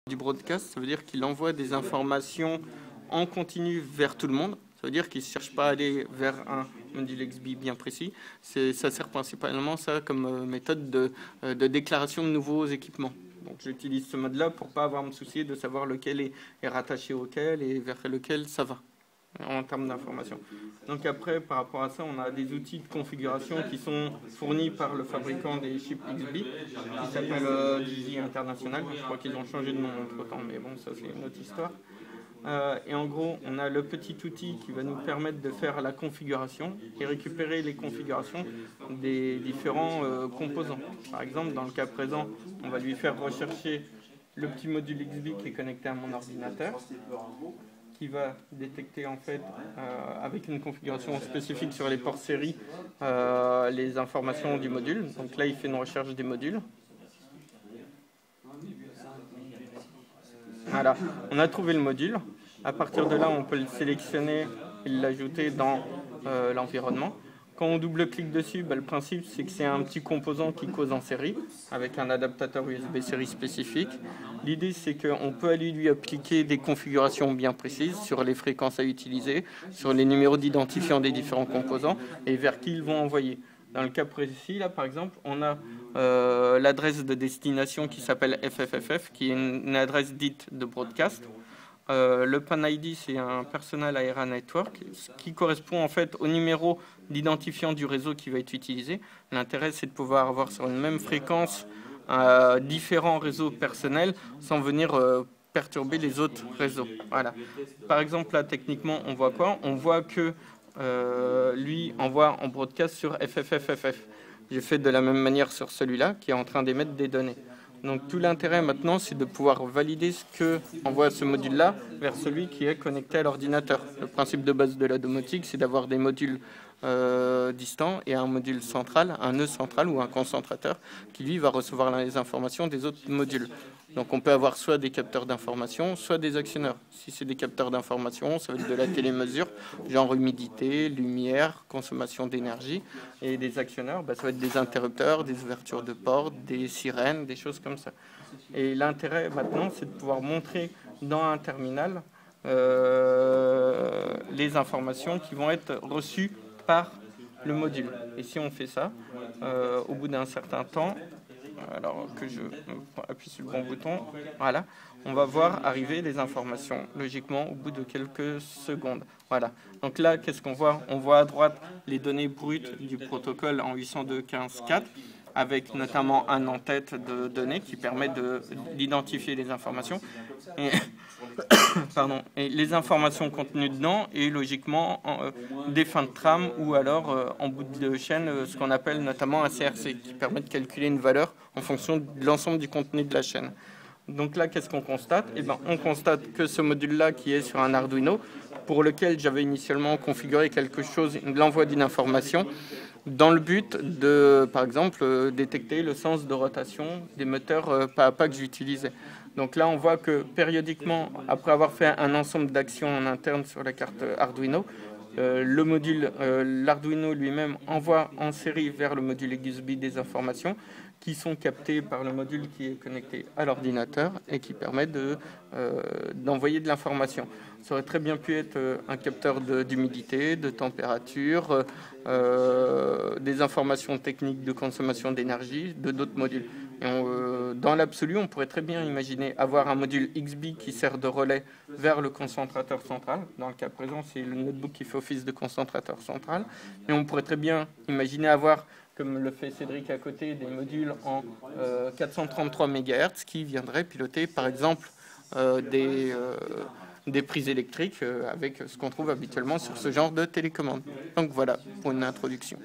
du broadcast, ça veut dire qu'il envoie des informations en continu vers tout le monde. Ça veut dire qu'il ne cherche pas à aller vers un module XBee bien précis. Ça sert principalement ça comme méthode de déclaration de nouveaux équipements. Donc j'utilise ce mode-là pour ne pas avoir à me soucier de savoir lequel est rattaché auquel et vers lequel ça va en termes d'information. Donc après, par rapport à ça, on a des outils de configuration qui sont fournis par le fabricant des chips XBee, qui s'appelle Digi International. Je crois qu'ils ont changé de nom entre-temps, mais bon, ça c'est une autre histoire. Et en gros, on a le petit outil qui va nous permettre de faire la configuration et récupérer les configurations des différents composants. Par exemple, dans le cas présent, on va lui faire rechercher le petit module XBee qui est connecté à mon ordinateur, qui va détecter en fait avec une configuration spécifique sur les ports série les informations du module. Donc là, il fait une recherche des modules. Voilà, on a trouvé le module. À partir de là, on peut le sélectionner et l'ajouter dans l'environnement. Quand on double-clique dessus, le principe, c'est que c'est un petit composant qui cause en série, avec un adaptateur USB série spécifique. L'idée, c'est qu'on peut aller lui appliquer des configurations bien précises sur les fréquences à utiliser, sur les numéros d'identifiant des différents composants, et vers qui ils vont envoyer. Dans le cas précis, là, par exemple, on a l'adresse de destination qui s'appelle FFFF, qui est une adresse dite de broadcast. Le PAN ID, c'est un Personal Area Network, qui correspond en fait au numéro d'identifiant du réseau qui va être utilisé. L'intérêt, c'est de pouvoir avoir sur une même fréquence différents réseaux personnels sans venir perturber les autres réseaux. Voilà. Par exemple, là, techniquement, on voit quoi? On voit que lui envoie en broadcast sur FFFFF. J'ai fait de la même manière sur celui-là qui est en train d'émettre des données. Donc tout l'intérêt maintenant, c'est de pouvoir valider ce que envoie ce module-là vers celui qui est connecté à l'ordinateur. Le principe de base de la domotique, c'est d'avoir des modules distants et un module central, un nœud central ou un concentrateur qui lui va recevoir les informations des autres modules. Donc on peut avoir soit des capteurs d'information, soit des actionneurs. Si c'est des capteurs d'information, ça va être de la télémesure, genre humidité, lumière, consommation d'énergie. Et des actionneurs, ça va être des interrupteurs, des ouvertures de portes, des sirènes, des choses comme ça. Et l'intérêt maintenant, c'est de pouvoir montrer dans un terminal les informations qui vont être reçues par le module. Et si on fait ça, au bout d'un certain temps, alors que je appuie sur le bon bouton, voilà, on va voir arriver les informations, logiquement, au bout de quelques secondes. Voilà. Donc là, qu'est-ce qu'on voit? On voit à droite les données brutes du protocole en 802.15.4, avec notamment un en-tête de données qui permet d'identifier les informations. Et les informations contenues dedans et logiquement des fins de trame ou alors en bout de chaîne ce qu'on appelle notamment un CRC qui permet de calculer une valeur en fonction de l'ensemble du contenu de la chaîne. Donc là, qu'est-ce qu'on constate? On constate que ce module-là qui est sur un Arduino, pour lequel j'avais initialement configuré quelque chose, l'envoi d'une information, dans le but de, par exemple, détecter le sens de rotation des moteurs pas à pas que j'utilisais. Donc là, on voit que périodiquement, après avoir fait un ensemble d'actions en interne sur la carte Arduino, le module, l'Arduino lui-même envoie en série vers le module XBee des informations qui sont captées par le module qui est connecté à l'ordinateur et qui permet d'envoyer de l'information. Ça aurait très bien pu être un capteur d'humidité, de température, des informations techniques de consommation d'énergie, de d'autres modules. Dans l'absolu, on pourrait très bien imaginer avoir un module XBee qui sert de relais vers le concentrateur central. Dans le cas présent, c'est le notebook qui fait office de concentrateur central. Et on pourrait très bien imaginer avoir, comme le fait Cédric à côté, des modules en 433 MHz qui viendraient piloter, par exemple, des prises électriques avec ce qu'on trouve habituellement sur ce genre de télécommande. Donc voilà pour une introduction.